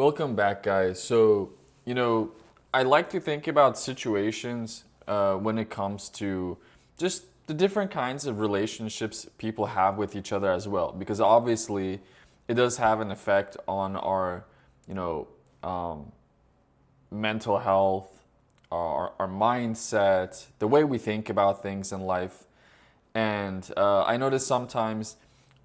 Welcome back, guys. I like to think about situations when it comes to just the different kinds of relationships people have with each other as well, because obviously it does have an effect on our, you know, um, mental health, our mindset, the way we think about things in life. And I notice sometimes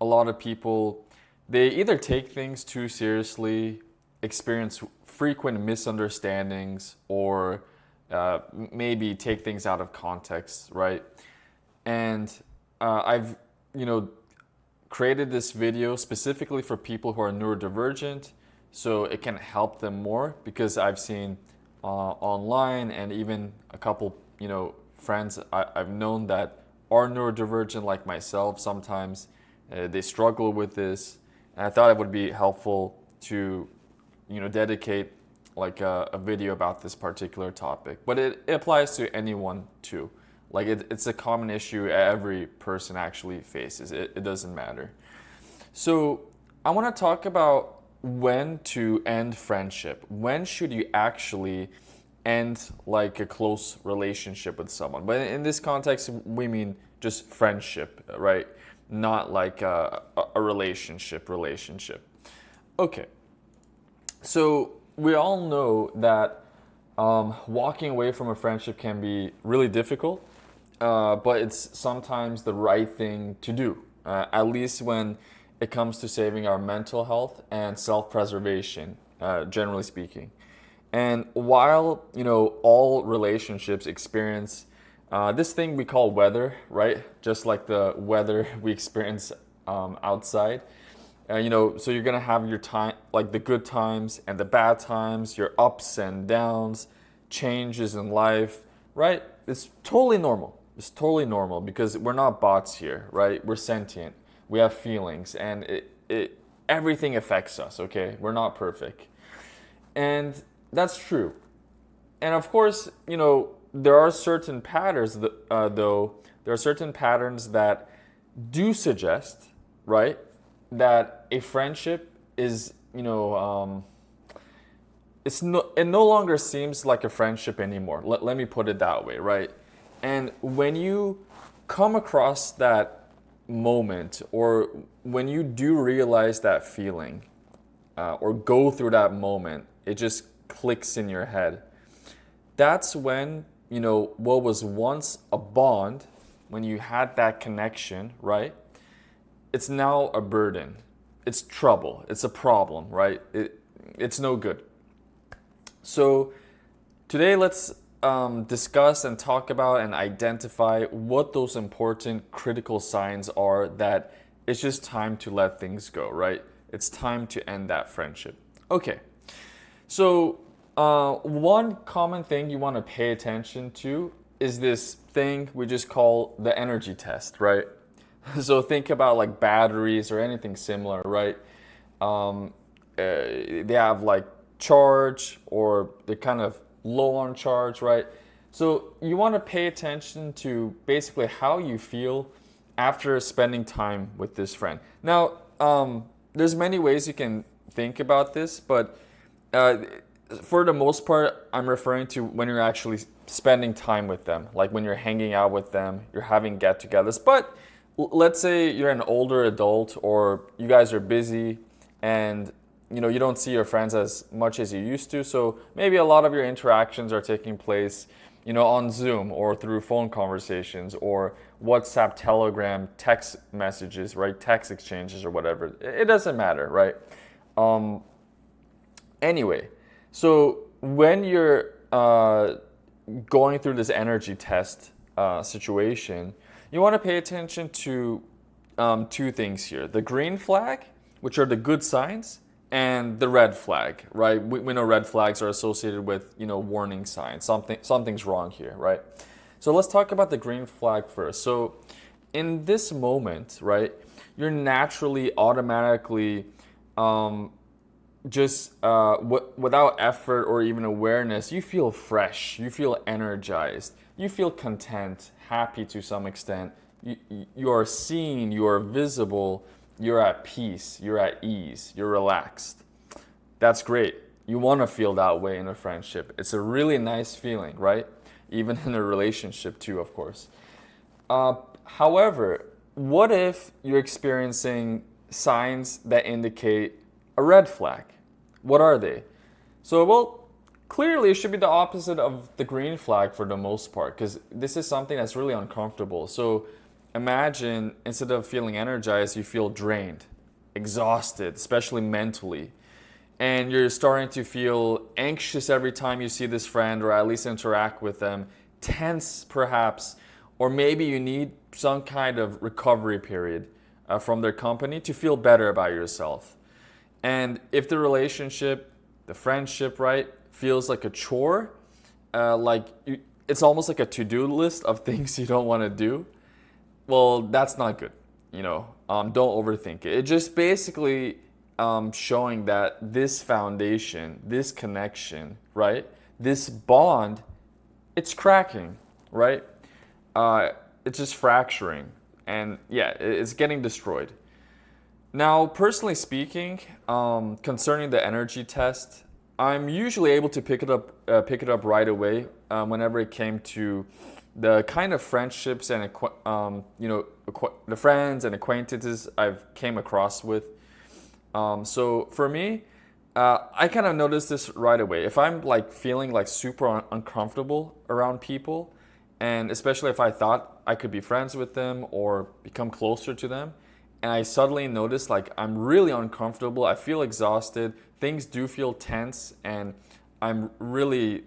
a lot of people, they either take things too seriously, experience frequent misunderstandings, or maybe take things out of context, right? And I've, you know, created this video specifically for people who are neurodivergent so it can help them more, because I've seen online and even a couple, friends I've known that are neurodivergent like myself. Sometimes they struggle with this, and I thought it would be helpful to, dedicate like a video about this particular topic. But it applies to anyone too. Like it's a common issue every person actually faces. It doesn't matter. So I want to talk about when to end friendship. When should you actually end like a close relationship with someone? But in this context, we mean just friendship, right? Not like a relationship. Okay, so we all know that walking away from a friendship can be really difficult, but it's sometimes the right thing to do, at least when it comes to saving our mental health and self-preservation, generally speaking. And while, all relationships experience this thing we call weather, right? Just like the weather we experience outside. So you're gonna have your time, like the good times and the bad times, your ups and downs, changes in life, right? It's totally normal. It's totally normal because we're not bots here, right? We're sentient. We have feelings, and everything affects us. Okay, we're not perfect, and that's true. And of course, there are certain patterns, though. There are certain patterns that do suggest, right, that a friendship is, it no longer seems like a friendship anymore. Let me put it that way, right? And when you come across that moment, or when you do realize that feeling, or go through that moment, it just clicks in your head. That's when, what was once a bond, when you had that connection, right? It's now a burden. It's trouble. It's a problem, right? It's no good. So today, let's discuss and talk about and identify what those important critical signs are that it's just time to let things go, right? It's time to end that friendship. Okay, so one common thing you want to pay attention to is this thing we just call the energy test, right? So think about like batteries or anything similar, right? They have like charge, or they're kind of low on charge, right? So you want to pay attention to basically how you feel after spending time with this friend. Now, there's many ways you can think about this, but uh, for the most part, I'm referring to when you're actually spending time with them, like when you're hanging out with them, you're having get-togethers. But let's say you're an older adult, or you guys are busy, and you don't see your friends as much as you used to. So maybe a lot of your interactions are taking place, on Zoom, or through phone conversations, or WhatsApp, Telegram, text messages, right? Text exchanges or whatever. It doesn't matter, right? Anyway, so when you're going through this energy test situation, you want to pay attention to two things here: the green flag, which are the good signs, and the red flag, right? We know red flags are associated with, warning signs. Something's wrong here, right? So let's talk about the green flag first. So in this moment, right, you're naturally, automatically, without effort or even awareness, you feel fresh, you feel energized, you feel content, happy to some extent. You are seen, you are visible, you're at peace, you're at ease, you're relaxed. That's great. You want to feel that way in a friendship. It's a really nice feeling, right? Even in a relationship too, of course. However, what if you're experiencing signs that indicate a red flag? What are they? So, well, clearly it should be the opposite of the green flag for the most part, because this is something that's really uncomfortable. So, imagine instead of feeling energized, you feel drained, exhausted, especially mentally. And you're starting to feel anxious every time you see this friend or at least interact with them, tense perhaps, or maybe you need some kind of recovery period from their company to feel better about yourself. And if the relationship, the friendship, right, feels like a chore, it's almost like a to-do list of things you don't want to do, well, that's not good. Don't overthink it. It just basically showing that this foundation, this connection, right, this bond, it's cracking, right? It's just fracturing, and yeah, it's getting destroyed. Now, personally speaking, concerning the energy test, I'm usually able to pick it up right away whenever it came to the kind of friendships and the friends and acquaintances I've came across with. So for me, I kind of noticed this right away. If I'm like feeling like super uncomfortable around people, and especially if I thought I could be friends with them or become closer to them, and I suddenly notice like I'm really uncomfortable, I feel exhausted, things do feel tense, and I'm really,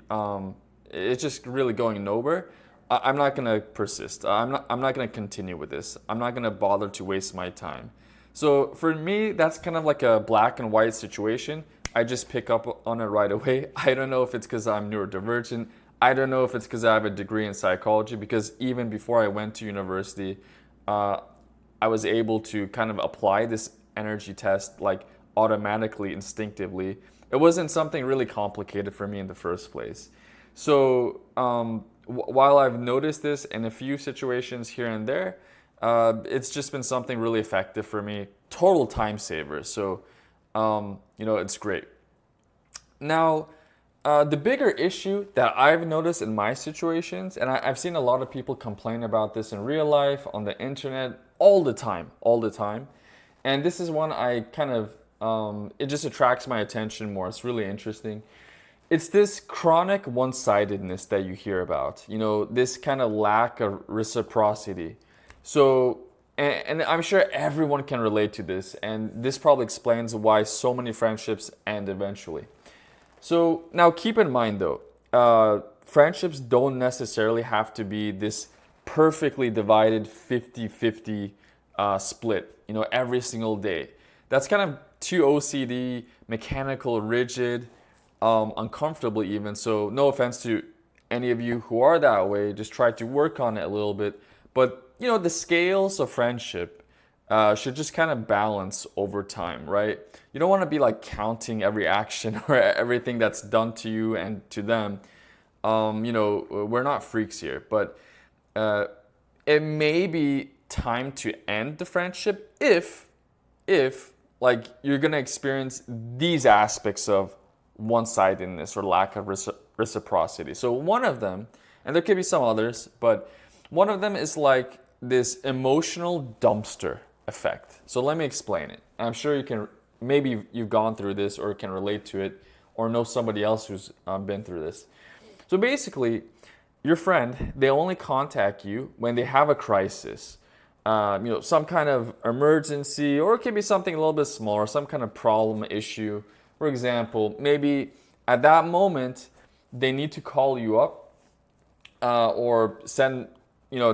it's just really going nowhere. I'm not gonna persist. I'm not gonna continue with this. I'm not gonna bother to waste my time. So for me, that's kind of like a black and white situation. I just pick up on it right away. I don't know if it's because I'm neurodivergent. I don't know if it's because I have a degree in psychology, because even before I went to university, I was able to kind of apply this energy test like automatically, instinctively. It wasn't something really complicated for me in the first place. So while I've noticed this in a few situations here and there, it's just been something really effective for me. Total time saver. So, it's great. Now, the bigger issue that I've noticed in my situations, and I've seen a lot of people complain about this in real life, on the internet, all the time. And this is one I kind of, it just attracts my attention more. It's really interesting. It's this chronic one-sidedness that you hear about, this kind of lack of reciprocity. So, and I'm sure everyone can relate to this, and this probably explains why so many friendships end eventually. So now keep in mind though, friendships don't necessarily have to be this perfectly divided 50-50 split, every single day. That's kind of too OCD, mechanical, rigid, uncomfortable even. So no offense to any of you who are that way, just try to work on it a little bit. But the scales of friendship should just kind of balance over time, right? You don't want to be like counting every action or everything that's done to you and to them. We're not freaks here, but it may be time to end the friendship if like you're gonna experience these aspects of one-sidedness or lack of reciprocity. So one of them, and there could be some others, but one of them is like this emotional dumpster effect. So let me explain it. I'm sure maybe you've gone through this or can relate to it or know somebody else who's been through this. So basically, your friend, they only contact you when they have a crisis, some kind of emergency, or it could be something a little bit smaller, some kind of problem, issue. For example, maybe at that moment, they need to call you up or send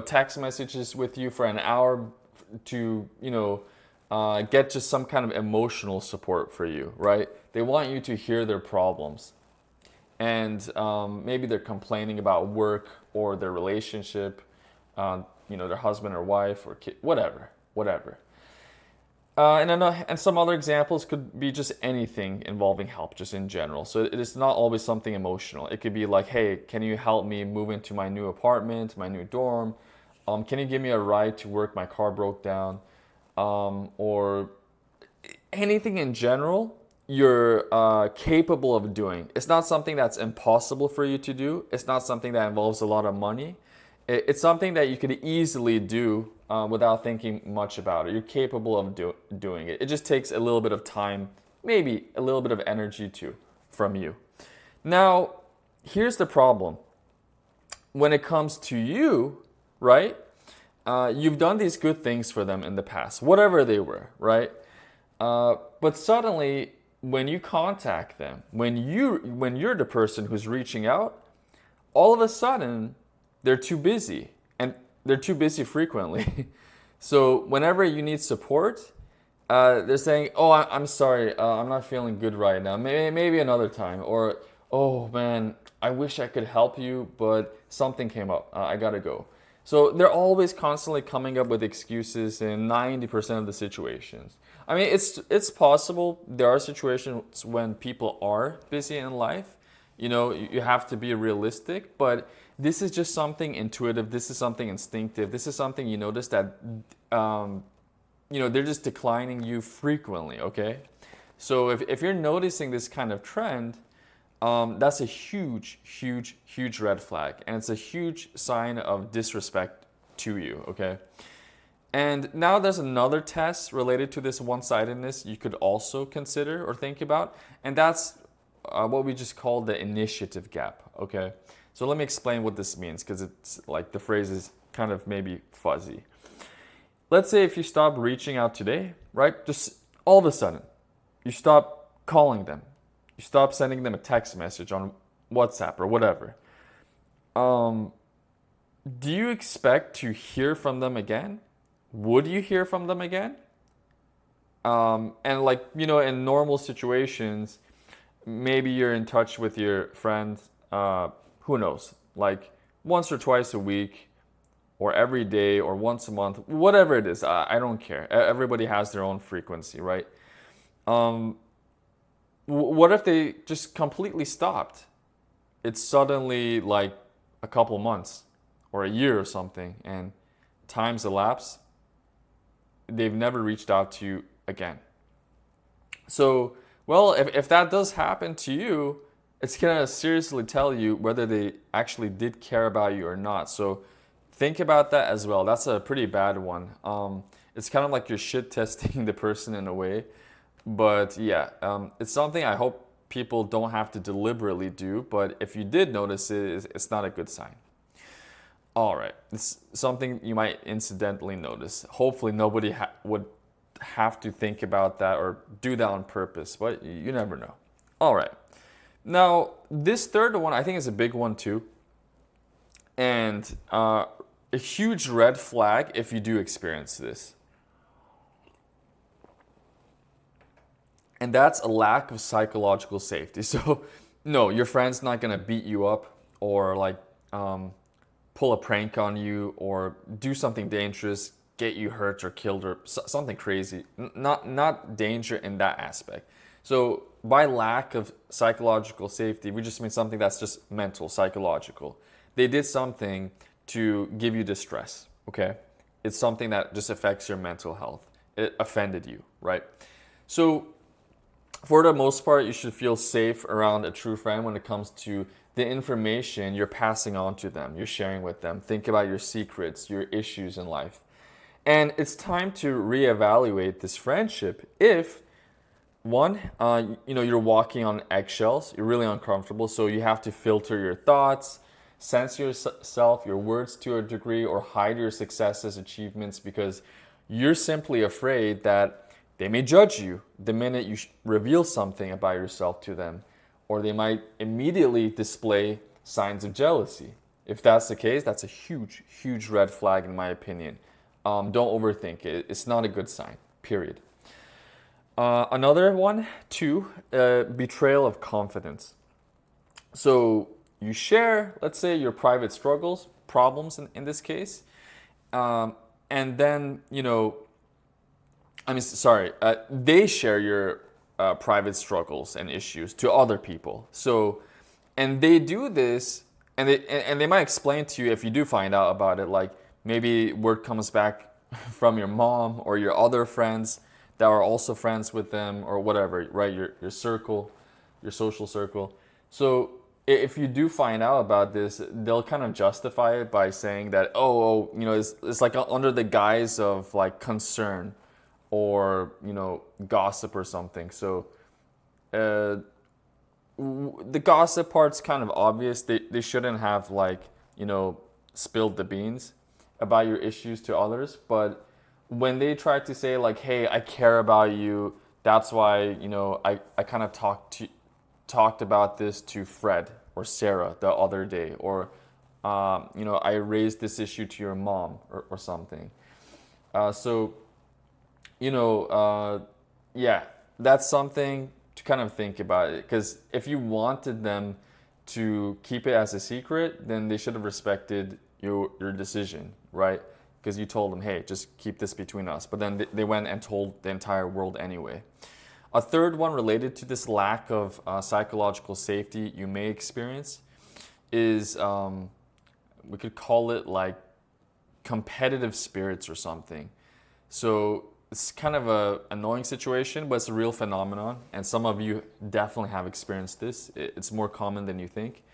text messages with you for an hour to get just some kind of emotional support for you, right? They want you to hear their problems, and maybe they're complaining about work or their relationship, their husband or wife or kid, whatever. And some other examples could be just anything involving help, just in general. So it is not always something emotional. It could be like, hey, can you help me move into my new apartment, my new dorm? Can you give me a ride to work? My car broke down. Or anything in general you're capable of doing. It's not something that's impossible for you to do. It's not something that involves a lot of money. It's something that you could easily do without thinking much about it. You're capable of doing it. It just takes a little bit of time, maybe a little bit of energy too, from you. Now, here's the problem. When it comes to you, right? You've done these good things for them in the past, whatever they were, right? But suddenly, when you contact them, when you're the person who's reaching out, all of a sudden they're too busy, and they're too busy frequently. So whenever you need support, they're saying, "Oh, I'm sorry, I'm not feeling good right now. Maybe another time." Or, "Oh man, I wish I could help you, but something came up. I gotta go." So they're always constantly coming up with excuses in 90% of the situations. I mean, it's possible there are situations when people are busy in life. You know, you have to be realistic, but this is just something intuitive. This is something instinctive. This is something you notice that, they're just declining you frequently, okay? So if you're noticing this kind of trend, that's a huge, huge, huge red flag. And it's a huge sign of disrespect to you, okay? And now there's another test related to this one-sidedness you could also consider or think about. And that's what we just call the initiative gap, okay? So let me explain what this means, because it's like the phrase is kind of maybe fuzzy. Let's say if you stop reaching out today, right? Just all of a sudden, you stop calling them. You stop sending them a text message on WhatsApp or whatever. Do you expect to hear from them again? Would you hear from them again? And like, in normal situations, maybe you're in touch with your friend, who knows, like once or twice a week, or every day, or once a month, whatever it is. I don't care. Everybody has their own frequency, right? What if they just completely stopped? It's suddenly like a couple months or a year or something, and time's elapsed. They've never reached out to you again. So, well, if that does happen to you, it's gonna seriously tell you whether they actually did care about you or not. So think about that as well. That's a pretty bad one. It's kind of like you're shit testing the person in a way. But yeah, it's something I hope people don't have to deliberately do. But if you did notice it, it's not a good sign. All right, it's something you might incidentally notice. Hopefully nobody would have to think about that or do that on purpose, but you never know. All right. Now, this third one I think is a big one too. And a huge red flag if you do experience this. And that's a lack of psychological safety. So, no, your friend's not gonna beat you up or like pull a prank on you or do something dangerous, get you hurt or killed or something crazy. Not danger in that aspect. So by lack of psychological safety, we just mean something that's just mental, psychological. They did something to give you distress, okay? It's something that just affects your mental health. It offended you, right? So for the most part, you should feel safe around a true friend when it comes to the information you're passing on to them, you're sharing with them. Think about your secrets, your issues in life. And it's time to reevaluate this friendship if, one, you're walking on eggshells, you're really uncomfortable, so you have to filter your thoughts, censor yourself, your words to a degree, or hide your successes, achievements, because you're simply afraid that they may judge you the minute you reveal something about yourself to them, or they might immediately display signs of jealousy. If that's the case, that's a huge, huge red flag in my opinion. Don't overthink it. It's not a good sign, period. Another one, two, betrayal of confidence. So you share, let's say, your private struggles, problems in this case, and then, they share your private struggles and issues to other people. So, and they do this, and they might explain to you if you do find out about it, like maybe word comes back from your mom or your other friends that are also friends with them or whatever, right? Your circle, your social circle. So if you do find out about this, they'll kind of justify it by saying that, it's like under the guise of like concern or, gossip or something. So uh, the gossip part's kind of obvious. They shouldn't have like, spilled the beans about your issues to others. But when they try to say like, hey, I care about you, that's why, I kind of talked about this to Fred or Sarah the other day, or I raised this issue to your mom or something. So yeah, that's something to kind of think about it. Because if you wanted them to keep it as a secret, then they should have respected your decision, right? Because you told them, hey, just keep this between us. But then they went and told the entire world anyway. A third one related to this lack of psychological safety you may experience is, we could call it like competitive spirits or something. So it's kind of a annoying situation, but it's a real phenomenon, and some of you definitely have experienced this. It's more common than you think.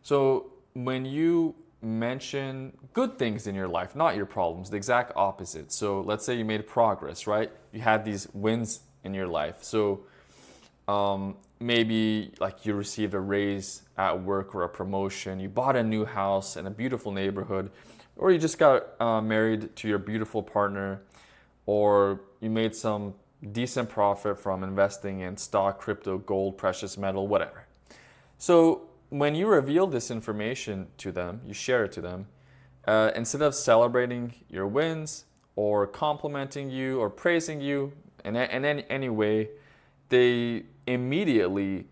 So when you mention good things in your life, not your problems, the exact opposite. So let's say you made progress, right? You had these wins in your life. So maybe like you received a raise at work or a promotion, you bought a new house in a beautiful neighborhood, or you just got married to your beautiful partner, or you made some decent profit from investing in stock, crypto, gold, precious metal, whatever. So when you reveal this information to them, you share it to them, instead of celebrating your wins or complimenting you or praising you in any way, they immediately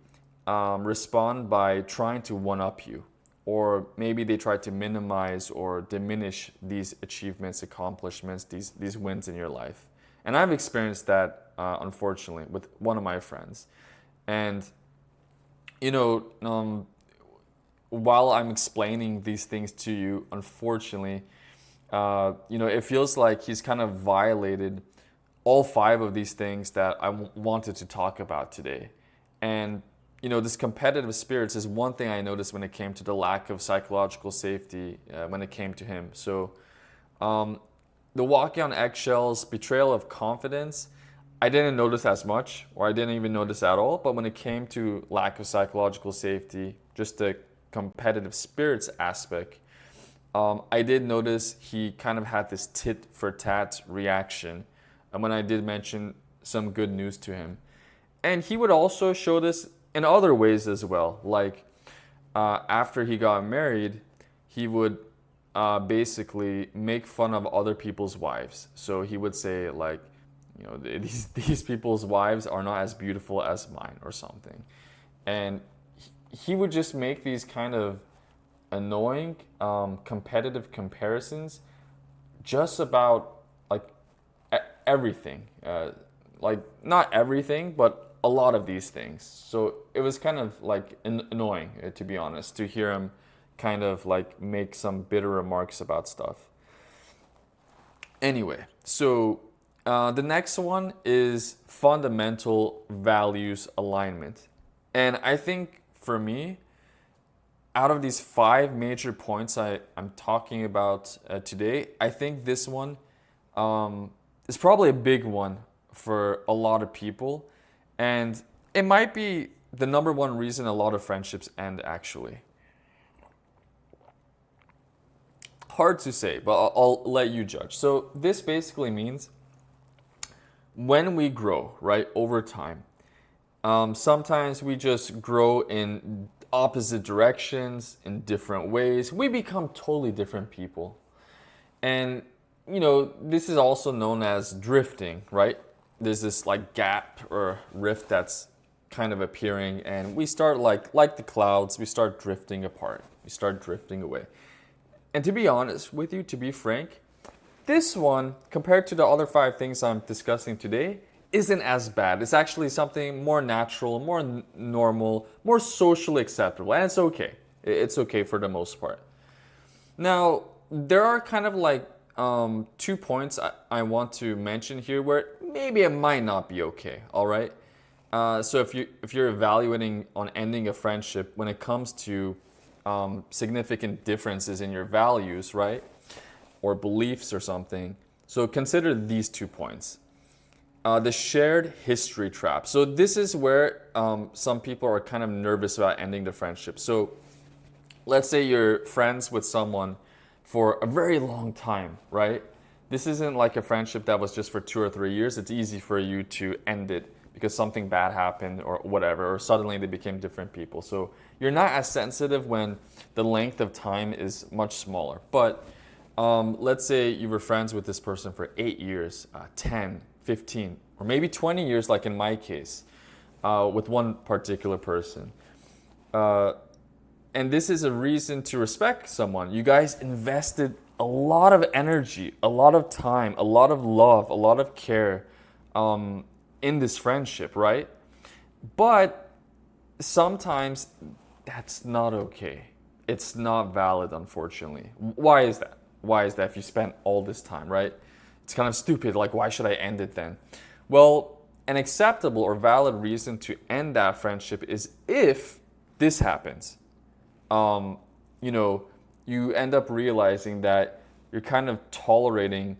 respond by trying to one-up you. Or maybe they try to minimize or diminish these achievements, accomplishments, these wins in your life. And I've experienced that, unfortunately, with one of my friends. And, while I'm explaining these things to you, unfortunately, it feels like he's kind of violated all five of these things that I wanted to talk about today. And this competitive spirits is one thing I noticed when it came to the lack of psychological safety when it came to him. So the walking on eggshells, betrayal of confidence, I didn't notice as much, or I didn't even notice at all. But when it came to lack of psychological safety, just the competitive spirits aspect, I did notice he kind of had this tit for tat reaction when I did mention some good news to him. And he would also show this in other ways as well. Like after he got married, he would basically make fun of other people's wives. So he would say like, these people's wives are not as beautiful as mine or something. And he would just make these kind of annoying competitive comparisons just about like everything. Like not everything, but a lot of these things. So it was kind of like annoying, to be honest, to hear him kind of like make some bitter remarks about stuff. Anyway, so the next one is fundamental values alignment. And I think for me, out of these five major points I'm talking about today, I think this one is probably a big one for a lot of people. And it might be the number one reason a lot of friendships end, actually. Hard to say, but I'll let you judge. So this basically means when we grow, right, over time, sometimes we just grow in opposite directions, in different ways. We become totally different people. And, this is also known as drifting, right? There's this like gap or rift that's kind of appearing, and we start like the clouds, we start drifting apart. We start drifting away. And to be honest with you, to be frank, this one, compared to the other five things I'm discussing today, isn't as bad. It's actually something more natural, more normal, more socially acceptable, and it's okay. It's okay for the most part. Now, there are kind of like 2 points I want to mention here where maybe it might not be okay. All right. So if you're evaluating on ending a friendship when it comes to significant differences in your values, right, or beliefs or something, so consider these 2 points. The shared history trap. So this is where some people are kind of nervous about ending the friendship. So let's say you're friends with someone for a very long time, right? This isn't like a friendship that was just for 2 or 3 years. It's easy for you to end it because something bad happened or whatever, or suddenly they became different people. So you're not as sensitive when the length of time is much smaller. But let's say you were friends with this person for 8 years, 10, 15, or maybe 20 years, like in my case, with one particular person. And this is a reason to respect someone. You guys invested a lot of energy, a lot of time, a lot of love, a lot of care in this friendship, right? But sometimes that's not okay. It's not valid, unfortunately. Why is that? Why is that if you spent all this time, right? It's kind of stupid. Like, why should I end it then? Well, an acceptable or valid reason to end that friendship is if this happens. You end up realizing that you're kind of tolerating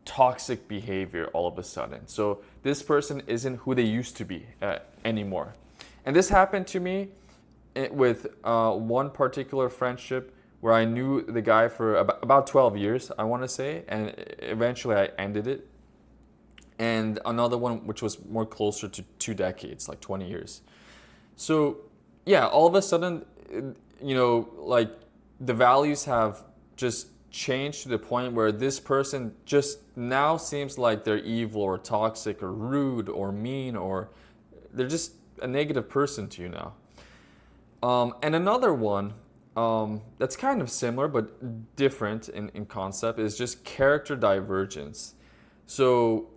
toxic behavior all of a sudden. So this person isn't who they used to be anymore. And this happened to me with one particular friendship where I knew the guy for about 12 years, I want to say, and eventually I ended it. And another one which was more closer to 2 decades, like 20 years. So yeah, all of a sudden, like the values have just changed to the point where this person just now seems like they're evil or toxic or rude or mean, or they're just a negative person to you now. And another one that's kind of similar but different in concept is just character divergence. So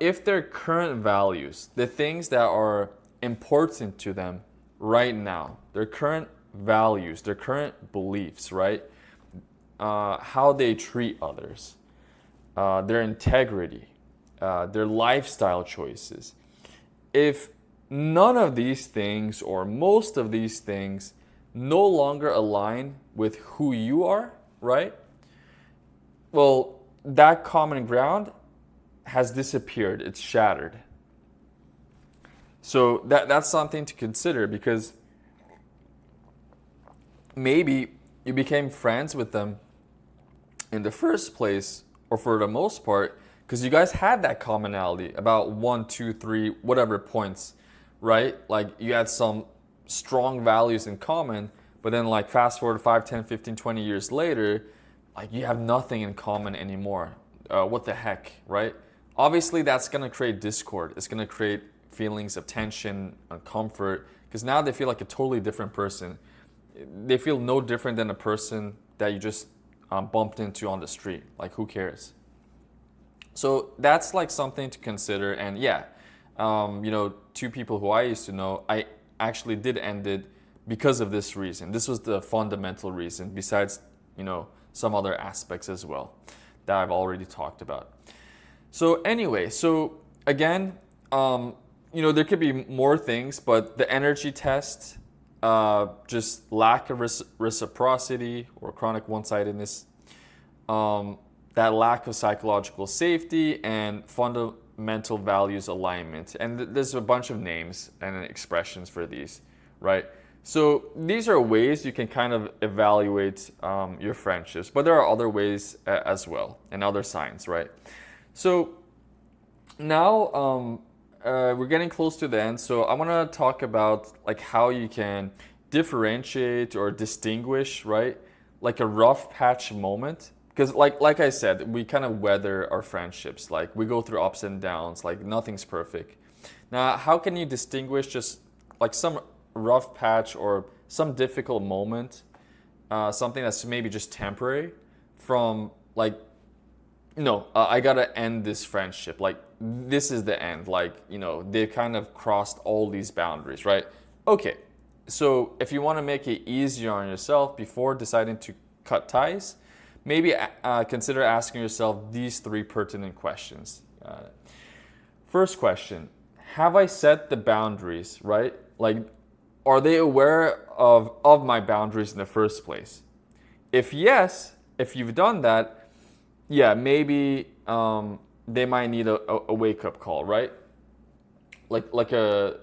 if their current values, the things that are important to them right now, their current values, their current beliefs, right? How they treat others, their integrity, their lifestyle choices. If none of these things or most of these things no longer align with who you are, right? Well, that common ground has disappeared. It's shattered. So that's something to consider, because maybe you became friends with them in the first place, or for the most part, because you guys had that commonality about 1, 2, 3, whatever points, right? Like you had some strong values in common, but then like fast forward 5, 10, 15, 20 years later, like you have nothing in common anymore. What the heck, right? Obviously that's going to create discord. It's going to create feelings of tension, uncomfort, because now they feel like a totally different person. They feel no different than a person that you just bumped into on the street. Like, who cares? So that's like something to consider. And yeah, 2 people who I used to know, I actually did end it because of this reason. This was the fundamental reason, besides, some other aspects as well that I've already talked about. So anyway, so again, there could be more things, but the energy test, just lack of reciprocity or chronic one-sidedness, that lack of psychological safety, and fundamental values alignment. And there's a bunch of names and expressions for these, right? So these are ways you can kind of evaluate your friendships, but there are other ways as well, and other signs, right? So now we're getting close to the end, so I want to talk about like how you can differentiate or distinguish, right? Like a rough patch moment, because like I said, we kind of weather our friendships. Like we go through ups and downs. Like nothing's perfect. Now, how can you distinguish just like some rough patch or some difficult moment, something that's maybe just temporary, from like, no, I gotta end this friendship. Like this is the end. Like, they kind of crossed all these boundaries, right? Okay, so if you want to make it easier on yourself before deciding to cut ties, maybe consider asking yourself these 3 pertinent questions. first question, have I set the boundaries, right? Like, are they aware of my boundaries in the first place? If yes, if you've done that, yeah, maybe they might need a wake up call, right? Like a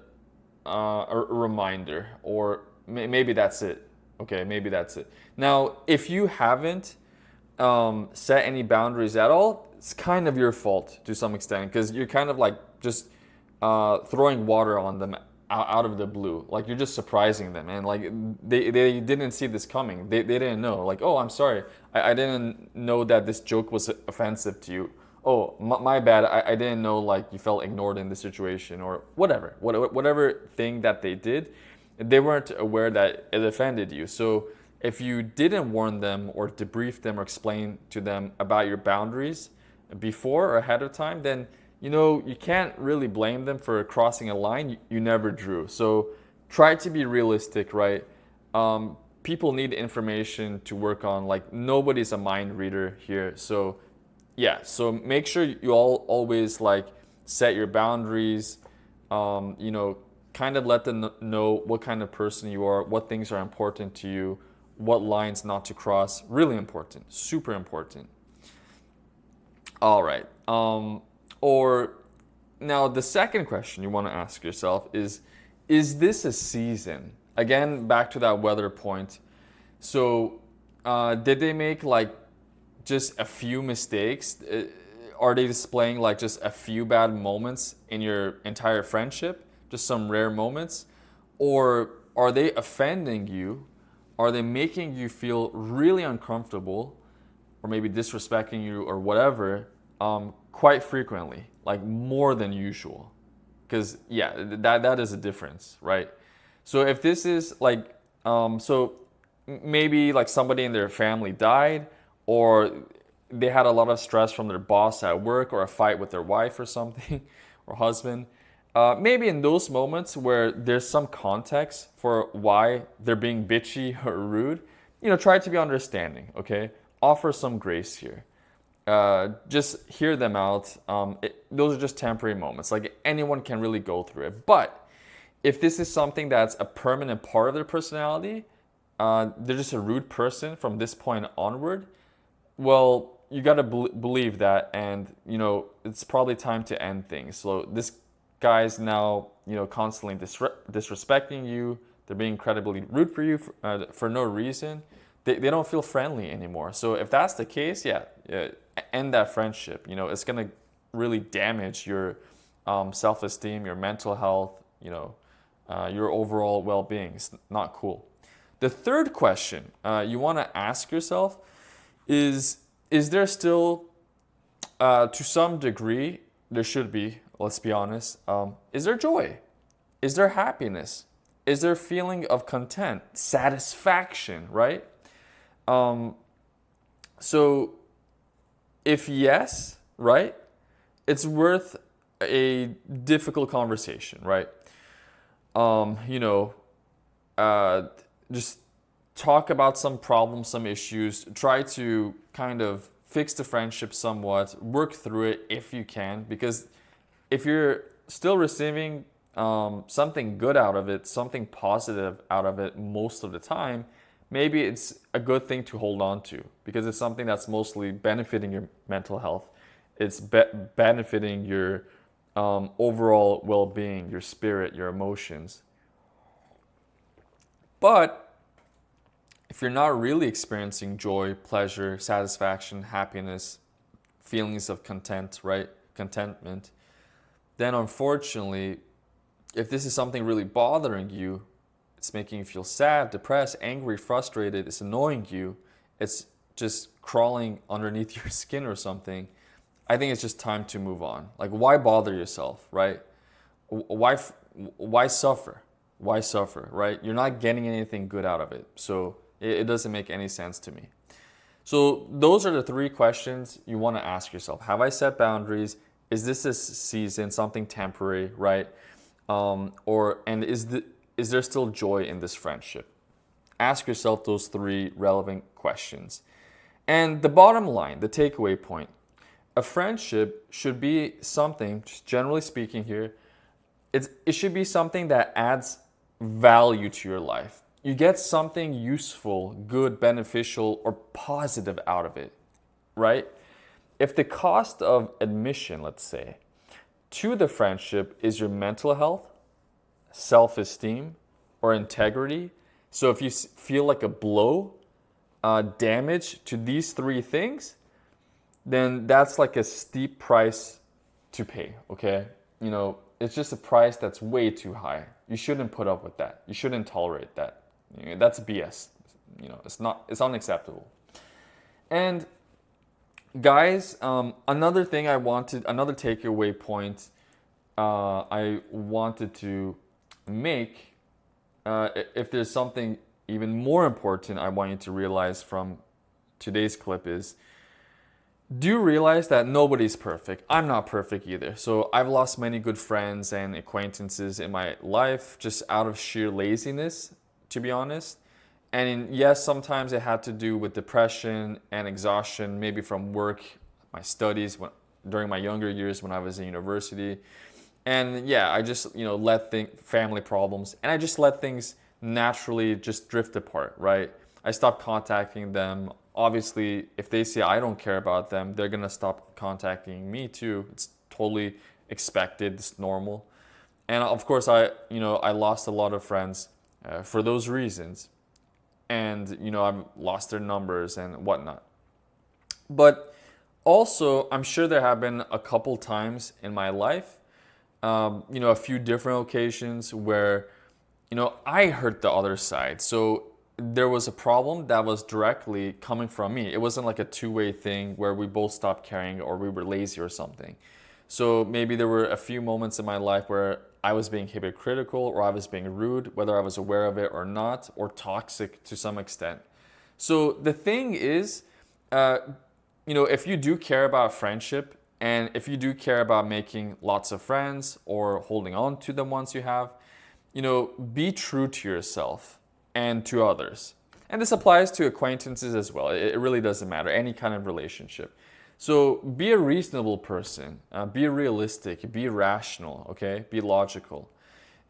reminder, or maybe that's it. Okay, maybe that's it. Now, if you haven't set any boundaries at all, it's kind of your fault to some extent because you're kind of like just throwing water on them out of the blue. Like you're just surprising them, and like they didn't see this coming. They didn't know. Like, oh, I'm sorry, I didn't know that this joke was offensive to you. Oh, my bad. I didn't know like you felt ignored in the situation or whatever thing that they did. They weren't aware that it offended you. So if you didn't warn them or debrief them or explain to them about your boundaries before or ahead of time, then you can't really blame them for crossing a line you never drew. So try to be realistic, right? People need information to work on. Like nobody's a mind reader here. So yeah, so make sure you all always like set your boundaries, kind of let them know what kind of person you are, what things are important to you, what lines not to cross. Really important, super important. All right. Or now the second question you want to ask yourself is this a season? Again, back to that weather point. So did they make like just a few mistakes? Are they displaying like just a few bad moments in your entire friendship? Just some rare moments? Or are they offending you? Are they making you feel really uncomfortable or maybe disrespecting you or whatever quite frequently, like more than usual? Because yeah, that is a difference, right? So if this is like, so maybe like somebody in their family died, or they had a lot of stress from their boss at work, or a fight with their wife or something, or husband. Maybe in those moments where there's some context for why they're being bitchy or rude, try to be understanding, okay? Offer some grace here. Just hear them out. Those are just temporary moments. Like anyone can really go through it. But if this is something that's a permanent part of their personality, they're just a rude person from this point onward, well, you got to believe that, and it's probably time to end things. So this guy's now constantly disrespecting you. They're being incredibly rude for you for no reason. They don't feel friendly anymore. So if that's the case, yeah, end that friendship. It's gonna really damage your self-esteem, your mental health, your overall well-being. It's not cool. The third question you want to ask yourself is there still, to some degree, there should be, let's be honest, is there joy? Is there happiness? Is there feeling of content, satisfaction, right? So if yes, right, it's worth a difficult conversation, right? Just talk about some problems, some issues, try to kind of fix the friendship somewhat, work through it if you can, because if you're still receiving something good out of it, something positive out of it most of the time, maybe it's a good thing to hold on to because it's something that's mostly benefiting your mental health. It's benefiting your overall well-being, your spirit, your emotions. But if you're not really experiencing joy, pleasure, satisfaction, happiness, feelings of content, right? Contentment, then unfortunately, if this is something really bothering you, it's making you feel sad, depressed, angry, frustrated, it's annoying you, it's just crawling underneath your skin or something, I think it's just time to move on. Like, why bother yourself, right? Why suffer? Why suffer, right? You're not getting anything good out of it. So it doesn't make any sense to me. So those are the three questions you want to ask yourself. Have I set boundaries? Is this a season, something temporary, right? And is there still joy in this friendship? Ask yourself those three relevant questions. And the bottom line, the takeaway point, a friendship should be something, just generally speaking here, it should be something that adds value to your life. You get something useful, good, beneficial, or positive out of it, right? If the cost of admission, let's say, to the friendship is your mental health, self-esteem, or integrity, so if you feel like a blow, damage to these three things, then that's like a steep price to pay, okay? It's just a price that's way too high. You shouldn't put up with that. You shouldn't tolerate that. That's BS. It's unacceptable. And guys, another takeaway point I wanted to make, if there's something even more important I want you to realize from today's clip is, do realize that nobody's perfect. I'm not perfect either. So I've lost many good friends and acquaintances in my life just out of sheer laziness, to be honest. And yes, sometimes it had to do with depression and exhaustion, maybe from work, my studies, during my younger years when I was in university. And yeah, I just, family problems, and I just let things naturally just drift apart, right? I stopped contacting them. Obviously, if they say I don't care about them, they're gonna stop contacting me too. It's totally expected. It's normal. And of course, I lost a lot of friends for those reasons, and I've lost their numbers and whatnot. But also, I'm sure there have been a couple times in my life, a few different occasions where, I hurt the other side. So there was a problem that was directly coming from me. It wasn't like a two-way thing where we both stopped caring or we were lazy or something. So maybe there were a few moments in my life where I was being hypocritical or I was being rude, whether I was aware of it or not, or toxic to some extent. So the thing is, if you do care about friendship and if you do care about making lots of friends or holding on to the ones you have, be true to yourself and to others. And this applies to acquaintances as well. It really doesn't matter, any kind of relationship. So be a reasonable person, be realistic, be rational, okay? Be logical.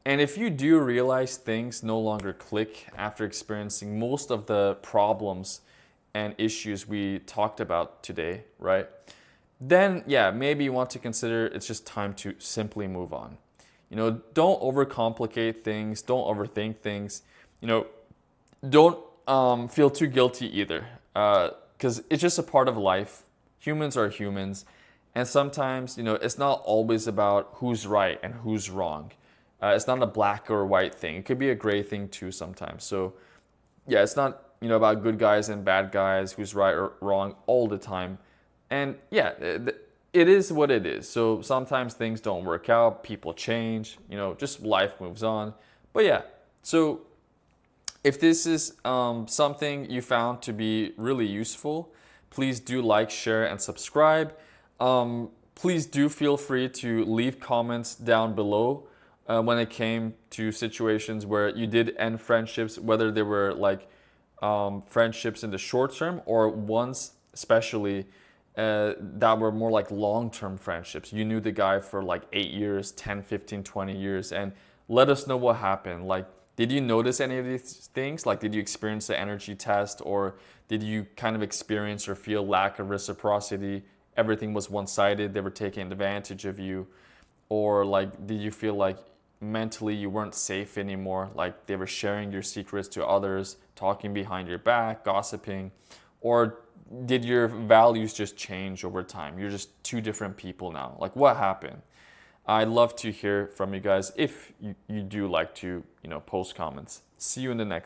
And if you do realize things no longer click after experiencing most of the problems and issues we talked about today, right? Then, yeah, maybe you want to consider it's just time to simply move on. Don't overcomplicate things, don't overthink things. Don't feel too guilty either, because it's just a part of life. Humans are humans, and sometimes, it's not always about who's right and who's wrong. It's not a black or white thing. It could be a gray thing too sometimes. So, yeah, it's not, about good guys and bad guys, who's right or wrong all the time. And yeah, it is what it is. So sometimes things don't work out, people change, just life moves on. But yeah, so if this is something you found to be really useful, please do like, share, and subscribe. Please do feel free to leave comments down below when it came to situations where you did end friendships, whether they were like friendships in the short term or ones especially that were more like long-term friendships. You knew the guy for like 8 years, 10, 15, 20 years, and let us know what happened. Like, did you notice any of these things? Like, did you experience the energy test, or did you kind of experience or feel lack of reciprocity? Everything was one-sided, they were taking advantage of you. Or like, did you feel like mentally you weren't safe anymore? Like they were sharing your secrets to others, talking behind your back, gossiping? Or did your values just change over time? You're just two different people now. Like, what happened? I'd love to hear from you guys if you do like to, post comments. See you in the next